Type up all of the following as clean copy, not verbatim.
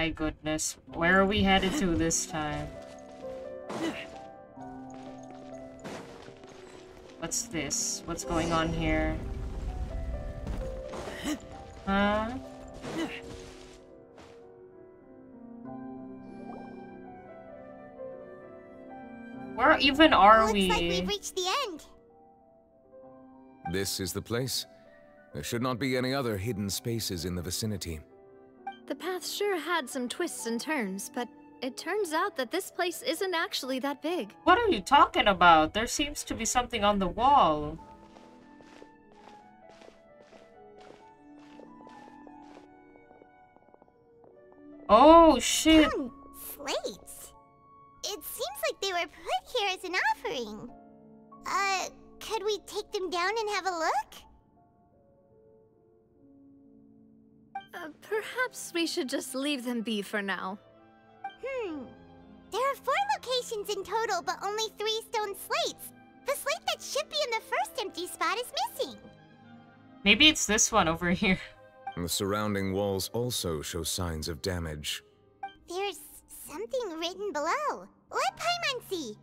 My goodness. Where are we headed to this time? What's this? What's going on here? Huh? Where even are we? Looks like we've reached the end. This is the place. There should not be any other hidden spaces in the vicinity. The path sure had some twists and turns, but it turns out that this place isn't actually that big. What are you talking about? There seems to be something on the wall. Oh, shit. Slates. It seems like they were put here as an offering. Could we take them down and have a look? Perhaps we should just leave them be for now. There are 4 locations in total, but only 3 stone slates. The slate that should be in the first empty spot is missing. Maybe it's this one over here. The surrounding walls also show signs of damage. There's something written below. Let Paimon see.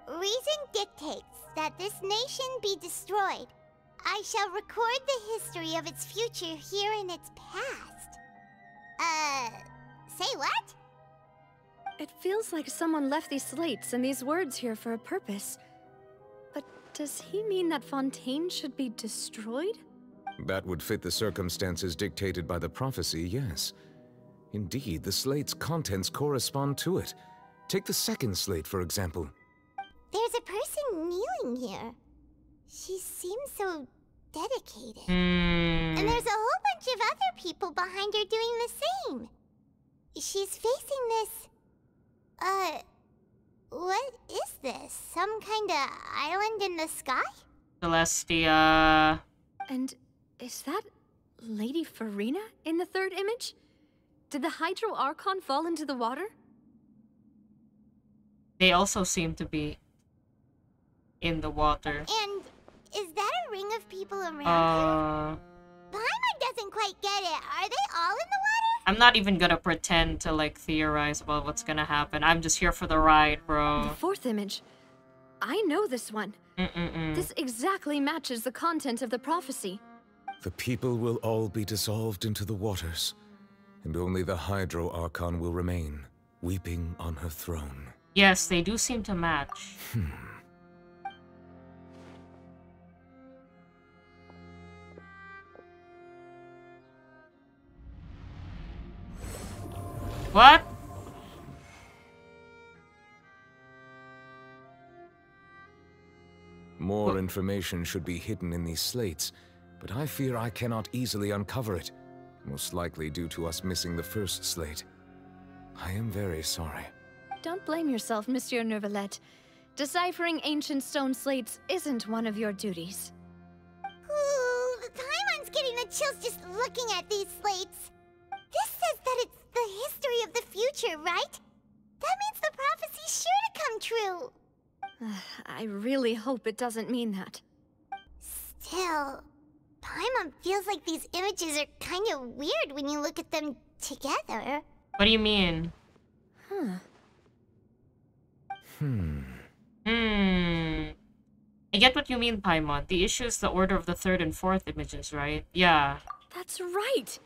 Reason dictates that this nation be destroyed. I shall record the history of its future here in its past. Say what? It feels like someone left these slates and these words here for a purpose. But does he mean that Fontaine should be destroyed? That would fit the circumstances dictated by the prophecy, yes. Indeed, the slate's contents correspond to it. Take the second slate, for example. There's a person kneeling here. She seems so dedicated. Hmm. And there's a whole bunch of other people behind her doing the same. She's facing this... what is this? Some kind of island in the sky? Celestia. And is that Lady Furina in the third image? Did the Hydro Archon fall into the water? They also seem to be in the water. And is that a ring of people around her? Paimon doesn't quite get it. Are they all in the water? I'm not even gonna pretend to, like, theorize about what's gonna happen. I'm just here for the ride, bro. The fourth image. I know this one. This exactly matches the content of the prophecy. The people will all be dissolved into the waters, and only the Hydro Archon will remain, weeping on her throne. Yes, they do seem to match. What? More information should be hidden in these slates, but I fear I cannot easily uncover it, most likely due to us missing the first slate. I am very sorry. Don't blame yourself, Monsieur Neuvillette. Deciphering ancient stone slates isn't one of your duties. Ooh, Paimon's getting the chills just looking at these slates. This says that it's the history of the future, right? That means the prophecy's sure to come true. I really hope it doesn't mean that. Still, Paimon feels like these images are kind of weird when you look at them together. What do you mean? I get what you mean, Paimon. The issue is the order of the third and fourth images, right? Yeah. That's right!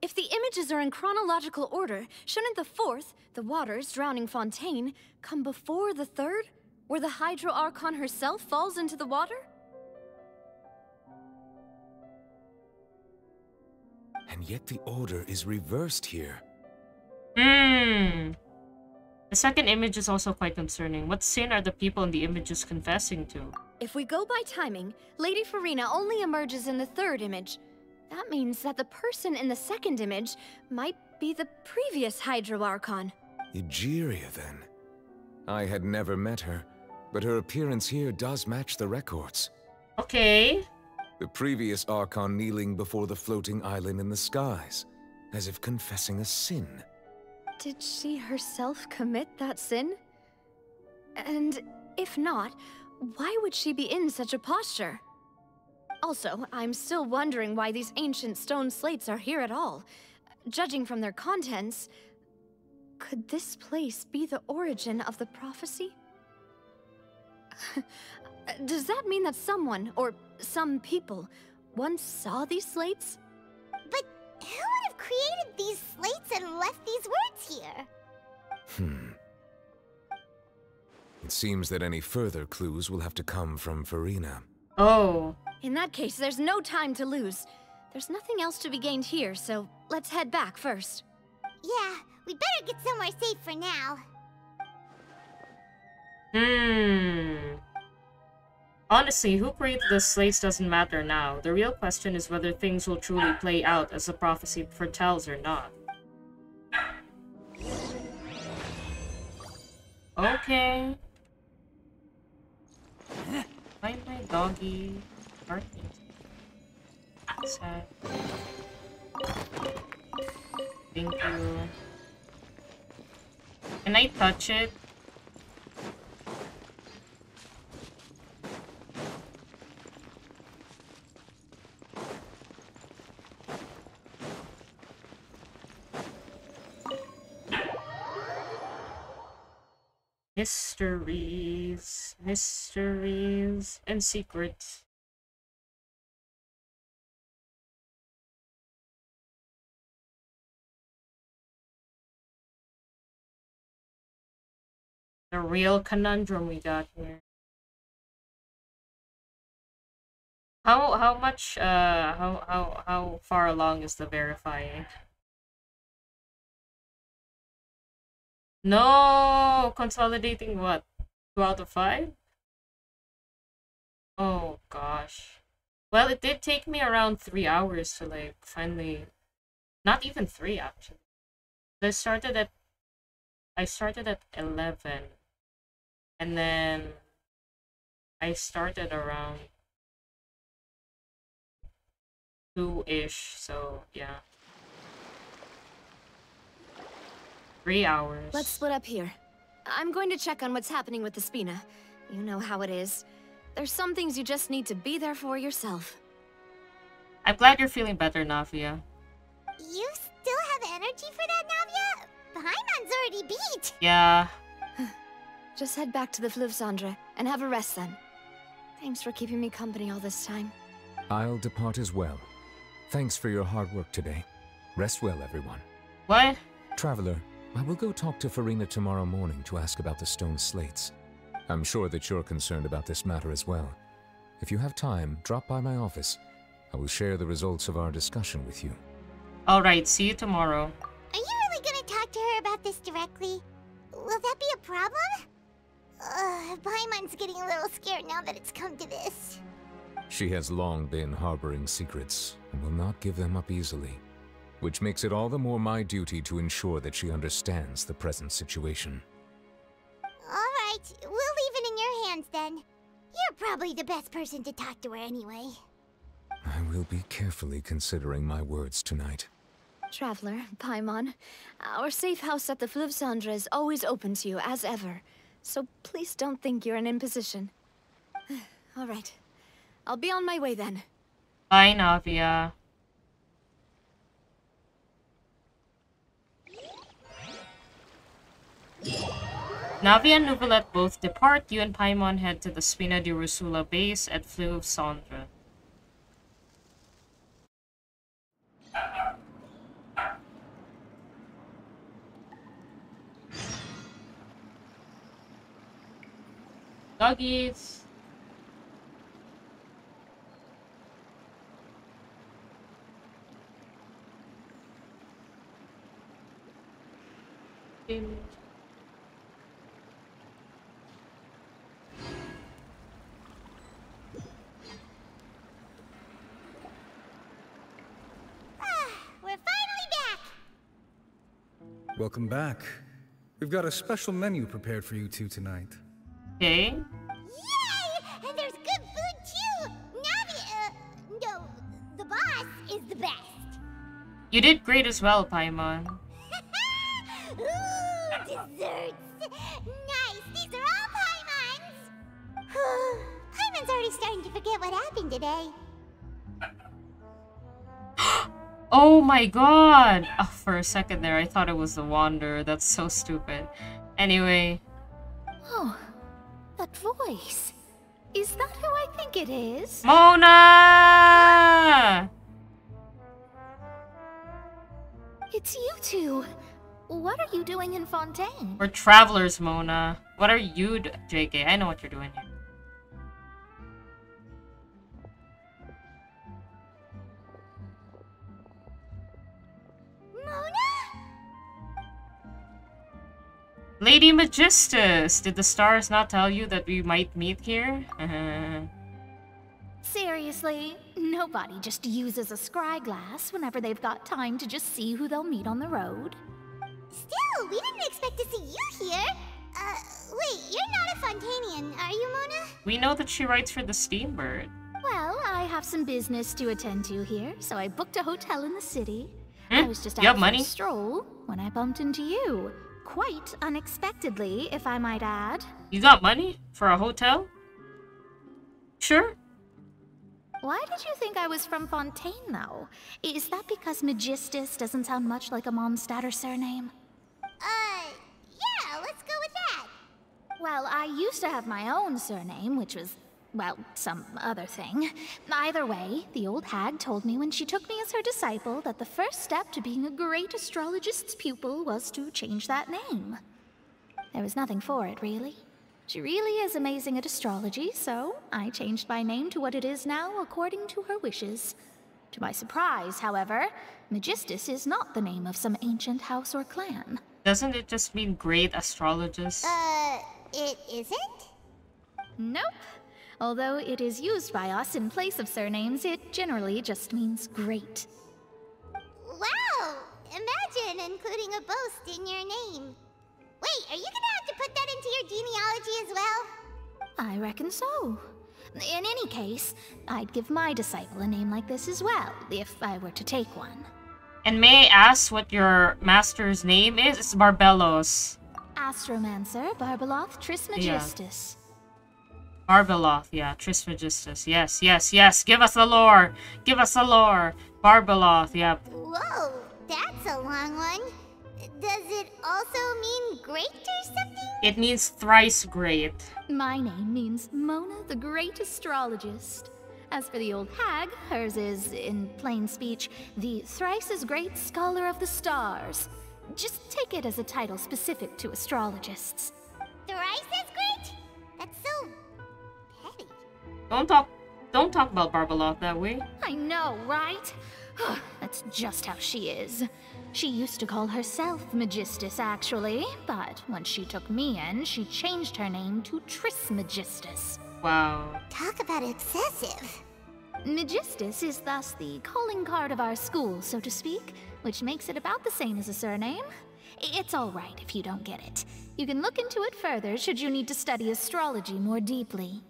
If the images are in chronological order, shouldn't the fourth, the waters drowning Fontaine, come before the third, where the Hydro Archon herself falls into the water? And yet the order is reversed here. The second image is also quite concerning. What sin are the people in the images confessing to? If we go by timing, Lady Furina only emerges in the third image. That means that the person in the second image might be the previous Hydro Archon. Egeria, then. I had never met her, but her appearance here does match the records. Okay. The previous Archon kneeling before the floating island in the skies, as if confessing a sin. Did she herself commit that sin? And if not, why would she be in such a posture? Also, I'm still wondering why these ancient stone slates are here at all. judging from their contents, could this place be the origin of the prophecy? Does that mean that someone, or some people, once saw these slates? But who would have created these slates and left these words here? It seems that any further clues will have to come from Furina. Oh. In that case, there's no time to lose. There's nothing else to be gained here, so let's head back first. Yeah, we better get somewhere safe for now. Honestly, who created the slates doesn't matter now. The real question is whether things will truly play out as the prophecy foretells or not. Okay. Find my doggy. Sad. Thank you. Can I touch it? Mysteries, mysteries, and secrets. The real conundrum we got here. How much how far along is the verifying? No, consolidating what? 2 out of 5? Oh gosh. Well, it did take me around 3 hours to like finally, not even 3 actually. I started at 11, and then I started around 2-ish, so yeah. 3 hours. Let's split up here. I'm going to check on what's happening with the Spina. You know how it is. There's some things you just need to be there for yourself. I'm glad you're feeling better, Navia. You still have energy for that, Navia? Paimon's already beat! Yeah. Just head back to the Fleuve Cendre and have a rest then. Thanks for keeping me company all this time. I'll depart as well. Thanks for your hard work today. Rest well, everyone. What? Traveler, I will go talk to Furina tomorrow morning to ask about the stone slates. I'm sure that you're concerned about this matter as well. If you have time, drop by my office. I will share the results of our discussion with you. Alright, see you tomorrow. Are you really gonna talk to her about this directly? Will that be a problem? Paimon's getting a little scared now that it's come to this. She has long been harboring secrets and will not give them up easily, which makes it all the more my duty to ensure that she understands the present situation. Alright, we'll leave it in your hands then. You're probably the best person to talk to her anyway. I will be carefully considering my words tonight. Traveler, Paimon, our safe house at the Fleuve Cendre is always open to you as ever. So please don't think you're an imposition. All right. I'll be on my way then. Bye, Navia. Navia and Nuvolette both depart. You and Paimon head to the Spina di Rusula base at Fleuve Cendre. Doggies. We're finally back! Welcome back. We've got a special menu prepared for you two tonight. Okay. Yay! And there's good food too! Navi, no, the boss is the best. You did great as well, Paimon. Ooh, desserts! Nice, these are all Paimon's! Paimon's already starting to forget what happened today. Oh my god! Oh, for a second there, I thought it was the Wanderer. That's so stupid. Anyway. Oh, that voice. Is that who I think it is? Mona! It's you two. What are you doing in Fontaine? We're travelers, Mona. What are you JK? I know what you're doing here. Mona? Lady Magistus! Did the stars not tell you that we might meet here? Seriously, nobody just uses a scry glass whenever they've got time to just see who they'll meet on the road. Still, we didn't expect to see you here. Wait, you're not a Fontainian, are you, Mona? We know that she writes for the Steambird. Well, I have some business to attend to here, so I booked a hotel in the city. I was just You out have for a money? stroll when I bumped into you. Quite unexpectedly, if I might add. You got money? For a hotel? Sure. Why did you think I was from Fontaine, though? Is that because Magistus doesn't sound much like a Mondstadter surname? Yeah, let's go with that. Well, I used to have my own surname, which was, well, some other thing. Either way, the old hag told me when she took me as her disciple that the first step to being a great astrologist's pupil was to change that name. There was nothing for it, really. She really is amazing at astrology, so I changed my name to what it is now according to her wishes. To my surprise, however, Magistus is not the name of some ancient house or clan. Doesn't it just mean great astrologist? It isn't? Nope. Although it is used by us in place of surnames, it generally just means great. Wow! Imagine including a boast in your name. Wait, are you gonna have to put that into your genealogy as well? I reckon so. In any case, I'd give my disciple a name like this as well, if I were to take one. And may I ask what your master's name is? It's Barbelos. Astromancer Barbeloth Trismegistus. Barbeloth, yeah, Trismegistus. Yes, yes, yes. Give us the lore. Give us the lore. Barbeloth, yeah. Whoa, that's a long one. Does it also mean great or something? It means thrice great. My name means Mona the Great Astrologist. As for the old hag, hers is, in plain speech, the thrice as great Scholar of the Stars. Just take it as a title specific to astrologists. Thrice as great? That's so petty. Don't talk about Barbeloth that way. I know, right? That's just how she is. She used to call herself Magistus, actually, but when she took me in, she changed her name to Trismegistus. Wow. Talk about excessive. Magistus is thus the calling card of our school, so to speak, which makes it about the same as a surname. It's all right if you don't get it. You can look into it further should you need to study astrology more deeply.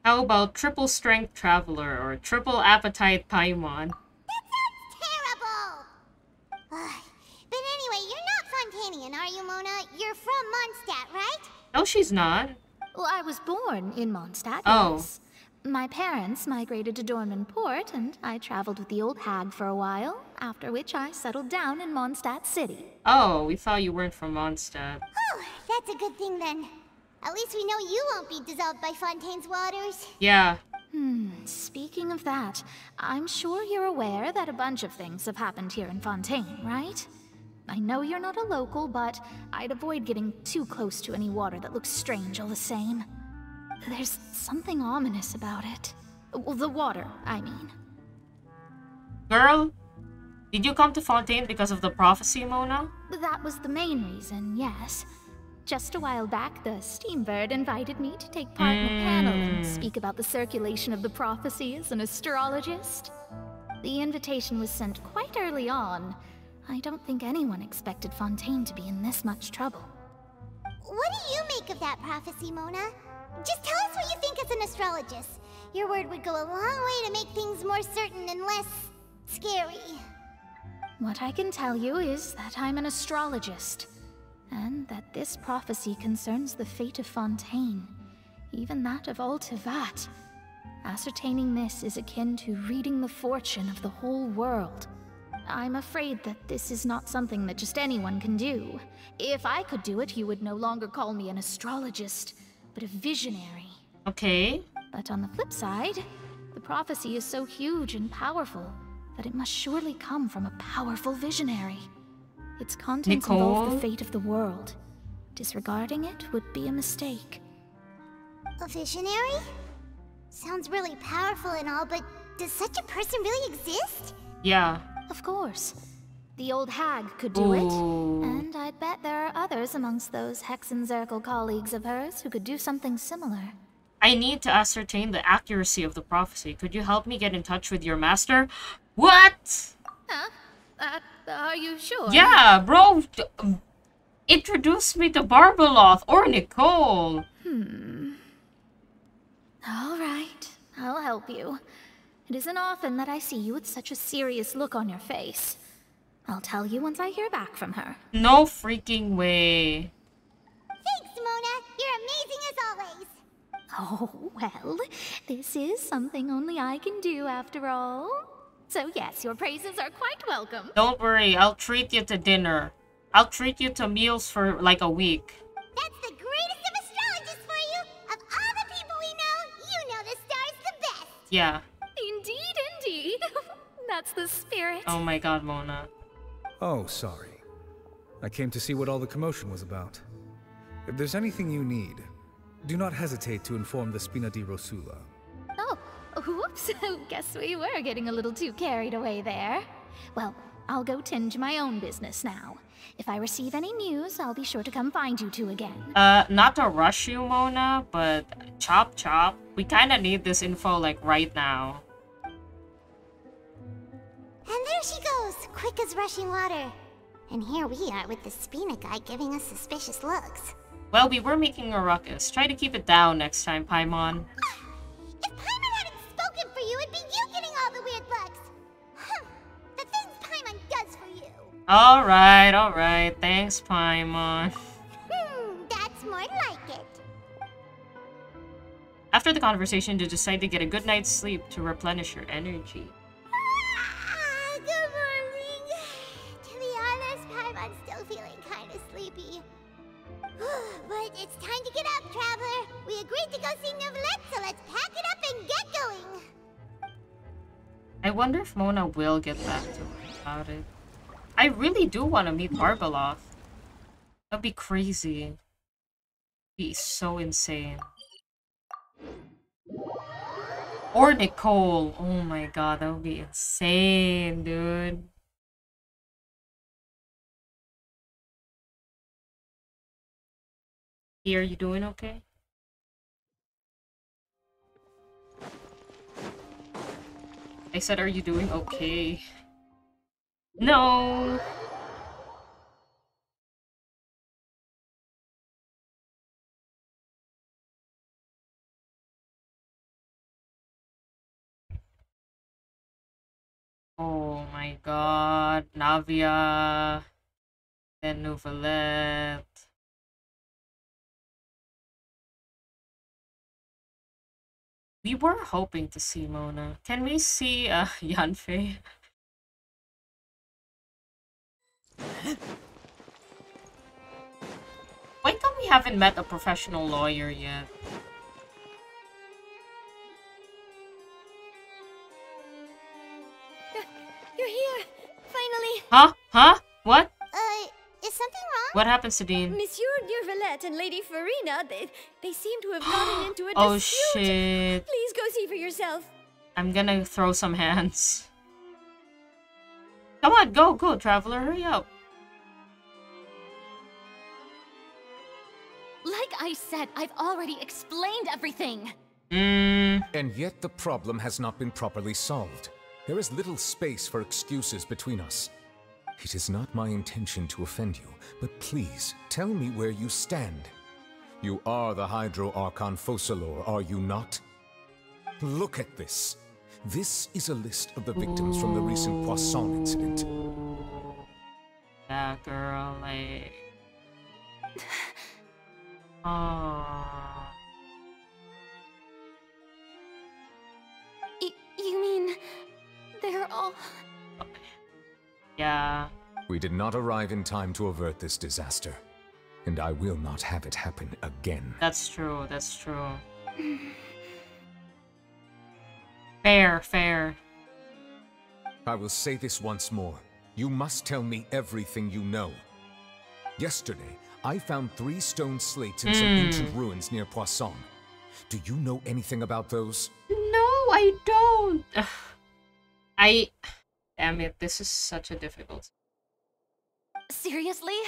How about triple strength traveler or triple appetite paimon? Terrible! But anyway, you're not Fontainian, are you, Mona? You're from Mondstadt, right? No, she's not. Well, I was born in Mondstadt, Oh. yes. My parents migrated to Dornman Port, and I traveled with the old hag for a while, after which I settled down in Mondstadt City. Oh, we thought you weren't from Mondstadt. Oh, that's a good thing then. At least we know you won't be dissolved by Fontaine's waters. Yeah. Speaking of that, I'm sure you're aware that a bunch of things have happened here in Fontaine, right? I know you're not a local, but I'd avoid getting too close to any water that looks strange all the same. There's something ominous about it. Well, the water, I mean. Girl, did you come to Fontaine because of the prophecy, Mona? That was the main reason, yes. Just a while back, the Steambird invited me to take part in a panel and speak about the circulation of the prophecy as an astrologist. The invitation was sent quite early on. I don't think anyone expected Fontaine to be in this much trouble. What do you make of that prophecy, Mona? Just tell us what you think as an astrologist. Your word would go a long way to make things more certain and less scary. What I can tell you is that I'm an astrologist, and that this prophecy concerns the fate of Fontaine, even that of Ultivat. Ascertaining this is akin to reading the fortune of the whole world. I'm afraid that this is not something that just anyone can do. If I could do it, you would no longer call me an astrologist, but a visionary. Okay. But on the flip side, the prophecy is so huge and powerful that it must surely come from a powerful visionary. Its contents involve the fate of the world. Disregarding it would be a mistake. A visionary? Sounds really powerful and all, but does such a person really exist? Yeah. Of course. The old hag could do it, and I'd bet there are others amongst those Hexenzirkel colleagues of hers who could do something similar. I need to ascertain the accuracy of the prophecy. Could you help me get in touch with your master? What? Huh? Are you sure? Yeah, bro. Introduce me to Barbeloth or Nicole. All right, I'll help you. It isn't often that I see you with such a serious look on your face. I'll tell you once I hear back from her. No freaking way. Thanks, Mona. You're amazing as always. Oh, well, this is something only I can do after all. So yes, your praises are quite welcome. Don't worry, I'll treat you to dinner. I'll treat you to meals for like a week. That's the greatest of astrologists for you. Of all the people we know, you know the star's the best. Yeah. Indeed, indeed. That's the spirit. Oh my god, Mona. Oh, sorry. I came to see what all the commotion was about. If there's anything you need, do not hesitate to inform the Spina di Rosula. Oh, whoops. Guess we were getting a little too carried away there. Well, I'll go tend to my own business now. If I receive any news, I'll be sure to come find you two again. Not to rush you, Mona, but chop chop. We kinda need this info like right now. And there she goes, quick as rushing water. And here we are with the Spina guy giving us suspicious looks. Well, we were making a ruckus. Try to keep it down next time, Paimon. If Paimon hadn't spoken for you, it'd be you getting all the weird looks. The things Paimon does for you. Alright. Thanks, Paimon. That's more like it. After the conversation, you decide to get a good night's sleep to replenish your energy. Good morning. To be honest, Paimon's still feeling kind of sleepy. But it's time to get up, Traveler. We agreed to go see Neuvillette, so let's pack it up and get going. I wonder if Mona will get back to her about it. I really do want to meet Barbeloth. That'd be crazy. Be so insane. Or Nicole. Oh my god, that would be insane, dude. Hey, are you doing okay? I said, are you doing okay? No! Oh my god, Navia, then Neuvillette. We were hoping to see Mona. Can we see Yanfei? Why come we haven't met a professional lawyer yet? You're here! Finally! Huh? What? Is something wrong? What happens to Dean? Monsieur Neuvillette and Lady Furina, they seem to have gotten into a dispute. Oh shit. Please go see for yourself. I'm gonna throw some hands. Come on, go, Traveler, hurry up. Like I said, I've already explained everything. And yet the problem has not been properly solved. There is little space for excuses between us. It is not my intention to offend you, but please, tell me where you stand. You are the Hydro Archon Focalor, are you not? Look at this. This is a list of the victims from the recent Poisson incident. Yeah, girl, like... Aww. You mean... they're all... Yeah. We did not arrive in time to avert this disaster, and I will not have it happen again. That's true, that's true. Fair, fair. I will say this once more. You must tell me everything you know. Yesterday, I found 3 stone slates in some ancient ruins near Poisson. Do you know anything about those? No, I don't. Damn it, this is such a difficult. Seriously?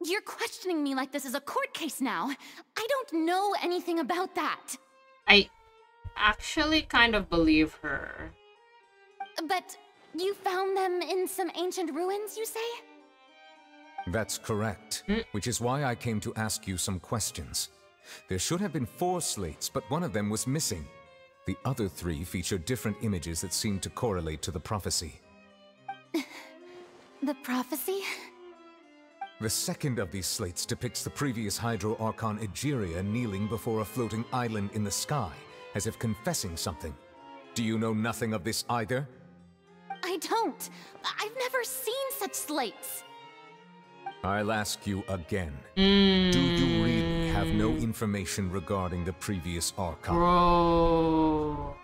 You're questioning me like this is a court case now. I don't know anything about that. I actually kind of believe her. But you found them in some ancient ruins, you say? That's correct, which is why I came to ask you some questions. There should have been 4 slates, but one of them was missing. The other 3 feature different images that seem to correlate to the prophecy. The prophecy? The second of these slates depicts the previous Hydro Archon Egeria kneeling before a floating island in the sky, as if confessing something. Do you know nothing of this either? I don't. I've never seen such slates. I'll ask you again. Do you really have no information regarding the previous Archon? Bro.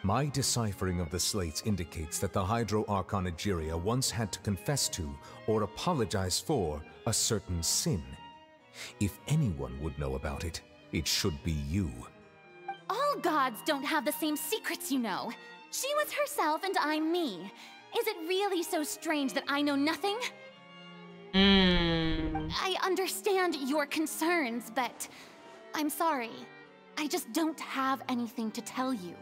My deciphering of the slates indicates that the Hydro Archon Egeria once had to confess to, or apologize for, a certain sin. If anyone would know about it, it should be you. All gods don't have the same secrets, you know. She was herself and I'm me. Is it really so strange that I know nothing? I understand your concerns, but I'm sorry. I just don't have anything to tell you.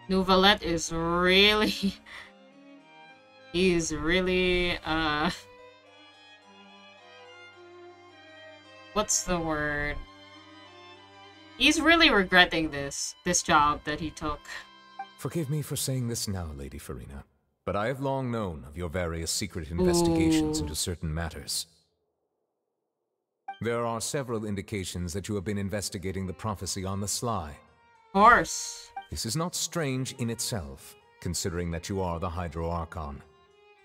Nouvelette is really... He's really, what's the word? He's really regretting this job that he took. Forgive me for saying this now, Lady Furina, but I have long known of your various secret investigations into certain matters. There are several indications that you have been investigating the prophecy on the sly. Of course. This is not strange in itself, considering that you are the Hydro Archon.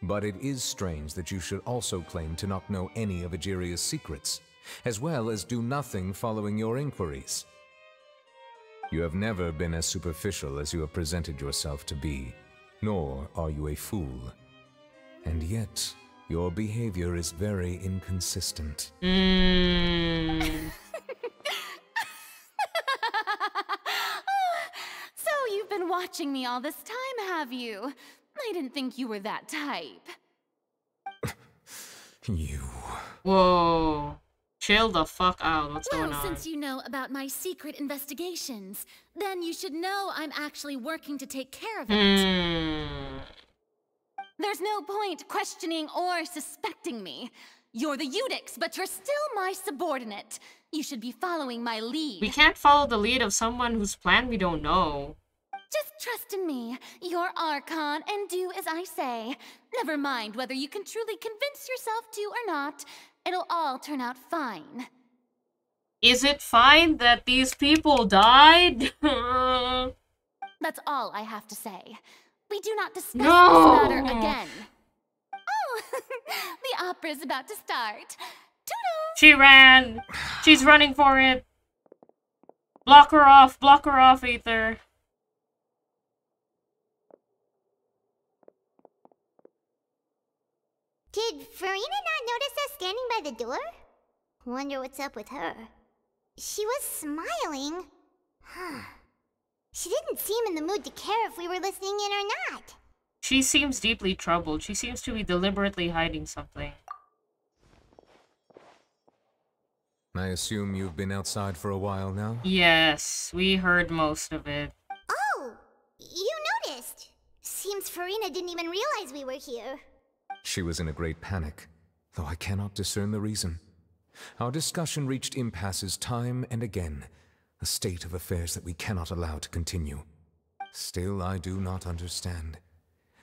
But it is strange that you should also claim to not know any of Egeria's secrets, as well as do nothing following your inquiries. You have never been as superficial as you have presented yourself to be, nor are you a fool. And yet, your behavior is very inconsistent. So you've been watching me all this time, have you? I didn't think you were that type. You... Whoa. Chill the fuck out. What's going on? Since you know about my secret investigations, then you should know I'm actually working to take care of it. There's no point questioning or suspecting me. You're the Eudix, but you're still my subordinate. You should be following my lead. We can't follow the lead of someone whose plan we don't know. Just trust in me. You're Archon, and do as I say. Never mind whether you can truly convince yourself to or not. It'll all turn out fine. Is it fine that these people died? That's all I have to say. We do not discuss this matter again. Oh, the opera's about to start. Toodles! She ran! She's running for it! Block her off, Aether. Did Furina not notice us standing by the door? Wonder what's up with her. She was smiling. She didn't seem in the mood to care if we were listening in or not. She seems deeply troubled. She seems to be deliberately hiding something. I assume you've been outside for a while now? Yes, we heard most of it. Oh, you noticed. Seems Furina didn't even realize we were here. She was in a great panic, though I cannot discern the reason. Our discussion reached impasses time and again, a state of affairs that we cannot allow to continue. Still, I do not understand.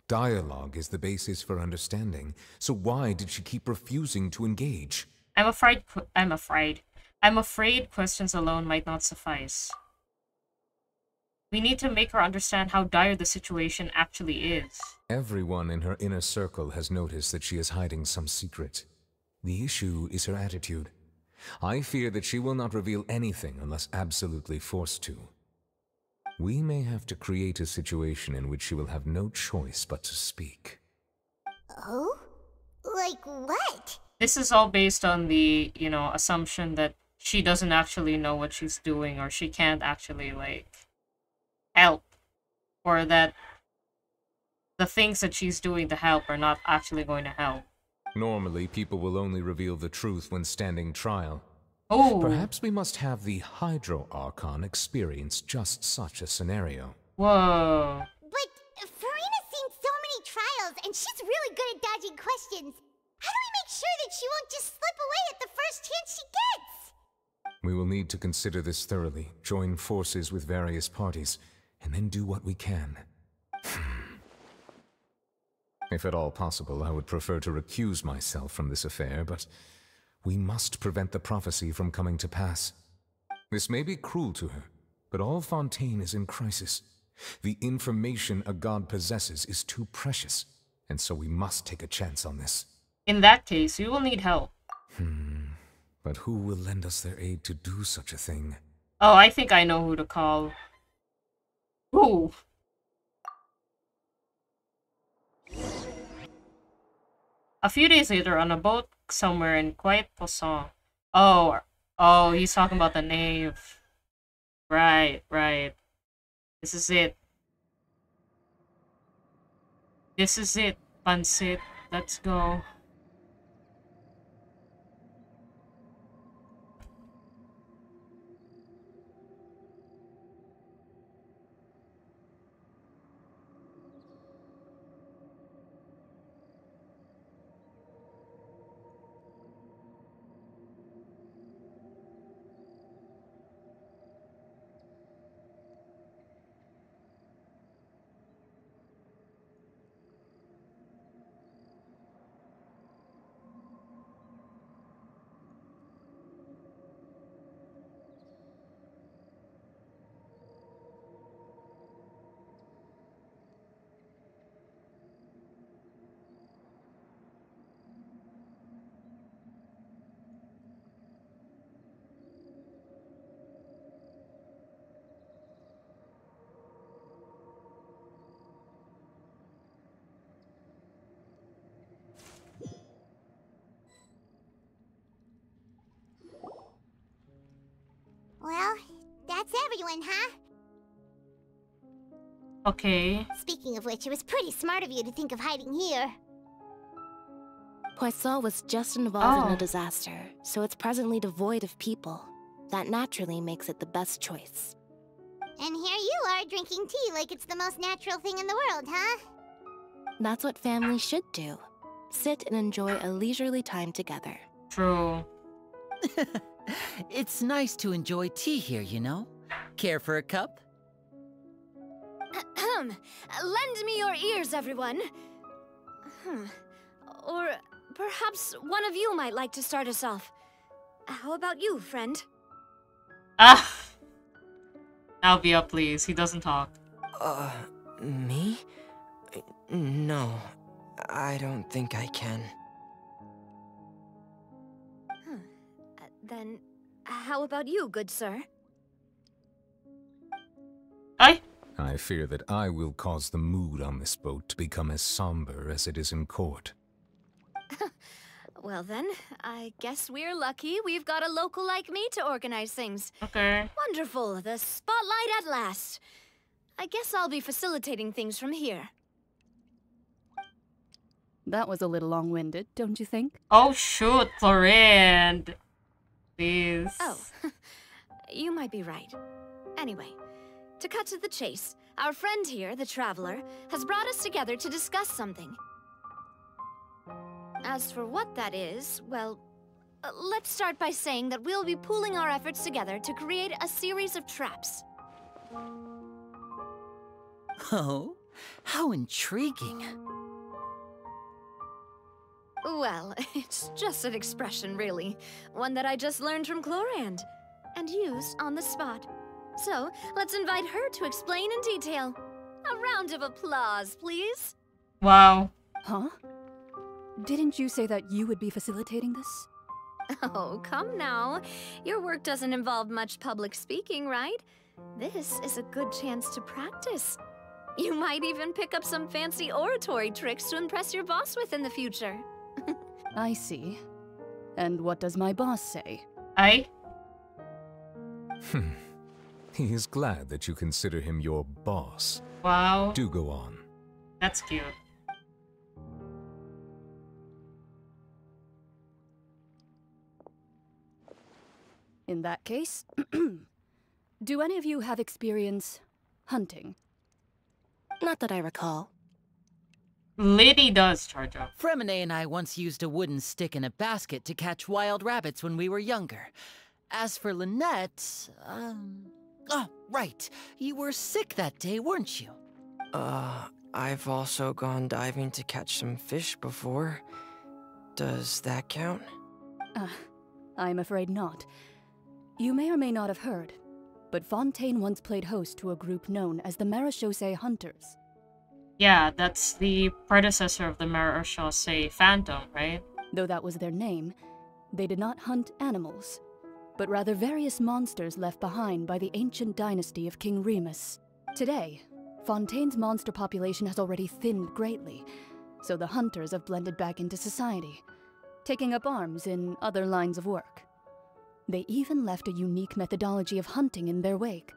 Dialogue is the basis for understanding, so why did she keep refusing to engage? I'm afraid questions alone might not suffice. We need to make her understand how dire the situation actually is. Everyone in her inner circle has noticed that she is hiding some secret. The issue is her attitude. I fear that she will not reveal anything unless absolutely forced to. We may have to create a situation in which she will have no choice but to speak. Oh? Like what? This is all based on the, assumption that she doesn't actually know what she's doing, or she can't actually, help. Or that the things that she's doing to help are not actually going to help. Normally, people will only reveal the truth when standing trial. Oh. Perhaps we must have the Hydro Archon experience just such a scenario. Whoa. But Furina's seen so many trials, and she's really good at dodging questions. How do we make sure that she won't just slip away at the first chance she gets? We will need to consider this thoroughly, join forces with various parties, and then do what we can. If at all possible, I would prefer to recuse myself from this affair, but we must prevent the prophecy from coming to pass. This may be cruel to her, but all Fontaine is in crisis. The information a god possesses is too precious, and so we must take a chance on this. In that case, we will need help. But who will lend us their aid to do such a thing? Oh, I think I know who to call. Who? A few days later, on a boat somewhere in quiet Poisson. Oh, he's talking about the knave. Right. This is it. Pansit. Let's go. Well, that's everyone, huh? Okay. Speaking of which, it was pretty smart of you to think of hiding here. Poisson was just involved in Oh. a disaster, so it's presently devoid of people. That naturally makes it the best choice. And here you are drinking tea like it's the most natural thing in the world, huh? That's what families should do. Sit and enjoy a leisurely time together. True. It's nice to enjoy tea here, you know? Care for a cup? Lend me your ears, everyone. Or perhaps one of you might like to start us off. How about you, friend? Ah! Albia, please. He doesn't talk. Me? No, I don't think I can. Then, how about you, good sir? I fear that I will cause the mood on this boat to become as somber as it is in court. Well then, I guess we're lucky we've got a local like me to organize things. Okay. Wonderful, the spotlight at last. I guess I'll be facilitating things from here. That was a little long-winded, don't you think? Oh, shoot, Florinde. Please. Oh, you might be right. Anyway, to cut to the chase, our friend here, the Traveler, has brought us together to discuss something. As for what that is, well, let's start by saying that we'll be pooling our efforts together to create a series of traps. Oh, how intriguing. Well, it's just an expression, really. One that I just learned from Chlorand, and used on the spot. So, let's invite her to explain in detail. A round of applause, please. Wow. Huh? Didn't you say that you would be facilitating this? Oh, come now. Your work doesn't involve much public speaking, right? This is a good chance to practice. You might even pick up some fancy oratory tricks to impress your boss with in the future. I see. And what does my boss say? He is glad that you consider him your boss. Wow. Do go on. That's cute. In that case, do any of you have experience hunting? Not that I recall. Liddy does, charge up. Fremine and I once used a wooden stick in a basket to catch wild rabbits when we were younger. As for Lynette, oh, right. You were sick that day, weren't you? I've also gone diving to catch some fish before. Does that count? I'm afraid not. You may or may not have heard, but Fontaine once played host to a group known as the Marechaussee Hunters. Yeah, that's the predecessor of the Marechaussee Phantom, right? Though that was their name, they did not hunt animals, but rather various monsters left behind by the ancient dynasty of King Remus. Today, Fontaine's monster population has already thinned greatly, so the hunters have blended back into society, taking up arms in other lines of work. They even left a unique methodology of hunting in their wake.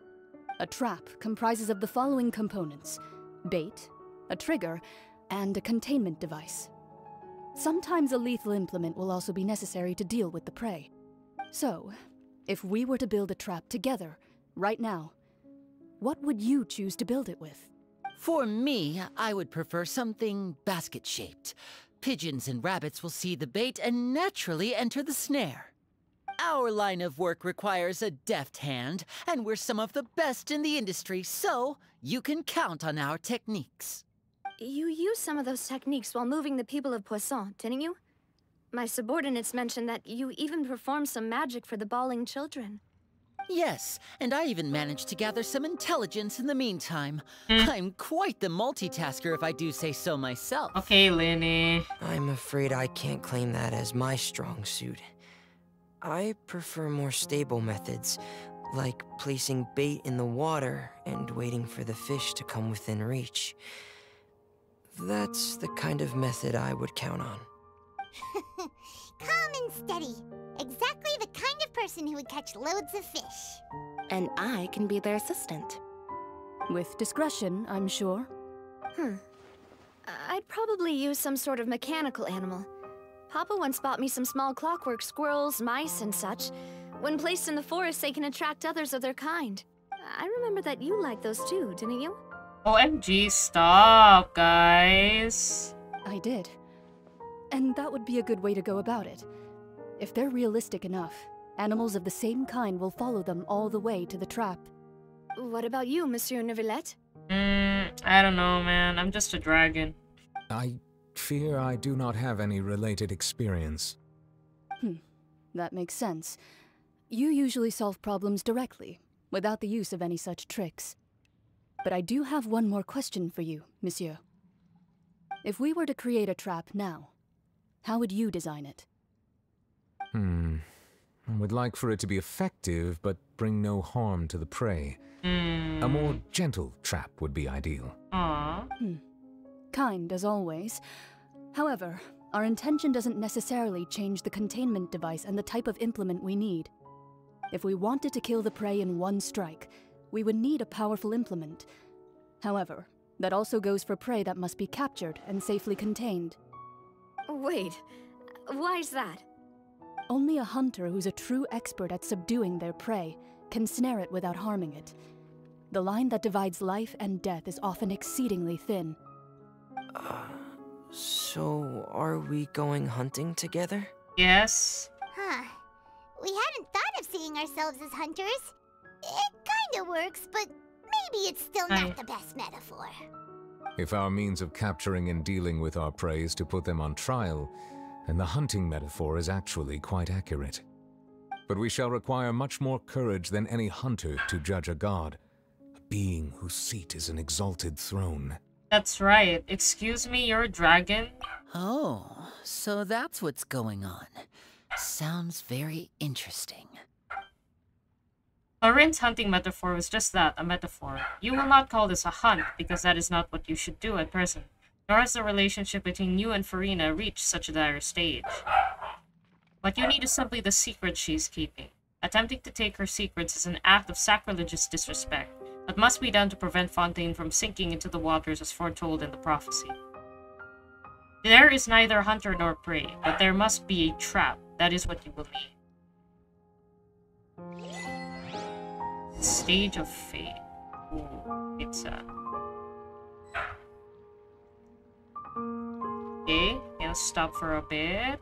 A trap comprises of the following components: bait, a trigger, and a containment device. Sometimes a lethal implement will also be necessary to deal with the prey. So, if we were to build a trap together, right now, what would you choose to build it with? For me, I would prefer something basket-shaped. Pigeons and rabbits will see the bait and naturally enter the snare. Our line of work requires a deft hand, and we're some of the best in the industry, so you can count on our techniques. You used some of those techniques while moving the people of Poisson, didn't you? My subordinates mentioned that you even performed some magic for the bawling children. Yes, and I even managed to gather some intelligence in the meantime. I'm quite the multitasker if I do say so myself. Okay, Lenny. I'm afraid I can't claim that as my strong suit. I prefer more stable methods, like placing bait in the water and waiting for the fish to come within reach. That's the kind of method I would count on. Calm and steady. Exactly the kind of person who would catch loads of fish. And I can be their assistant. With discretion, I'm sure. I'd probably use some sort of mechanical animal. Papa once bought me some small clockwork squirrels, mice, and such. When placed in the forest, they can attract others of their kind. I remember that you liked those too, didn't you? OMG, stop, guys. I did. And that would be a good way to go about it. If they're realistic enough, animals of the same kind will follow them all the way to the trap. What about you, Monsieur Neuvillette? I don't know, man. I'm just a dragon. I fear I do not have any related experience. That makes sense. You usually solve problems directly, without the use of any such tricks. But I do have one more question for you, monsieur. If we were to create a trap now, how would you design it? I would like for it to be effective, but bring no harm to the prey. A more gentle trap would be ideal. Kind, as always. However, our intention doesn't necessarily change the containment device and the type of implement we need. If we wanted to kill the prey in one strike, we would need a powerful implement. However, that also goes for prey that must be captured and safely contained. Wait, why's that? Only a hunter who's a true expert at subduing their prey can snare it without harming it. The line that divides life and death is often exceedingly thin. So are we going hunting together? Yes. We hadn't thought of seeing ourselves as hunters. It kinda works, but maybe it's still not the best metaphor. If our means of capturing and dealing with our prey is to put them on trial, then the hunting metaphor is actually quite accurate. but we shall require much more courage than any hunter to judge a god. A being whose seat is an exalted throne. That's right. Excuse me, you're a dragon? Oh, so that's what's going on. Sounds very interesting. Loren's hunting metaphor was just that, a metaphor. You will not call this a hunt, because that is not what you should do at present. Nor has the relationship between you and Furina reached such a dire stage. What you need is simply the secret she's keeping. Attempting to take her secrets is an act of sacrilegious disrespect that must be done to prevent Fontaine from sinking into the waters as foretold in the prophecy. There is neither hunter nor prey, but there must be a trap. That is what you will need. Stage of Fate. Ooh, it's okay, gonna stop for a bit.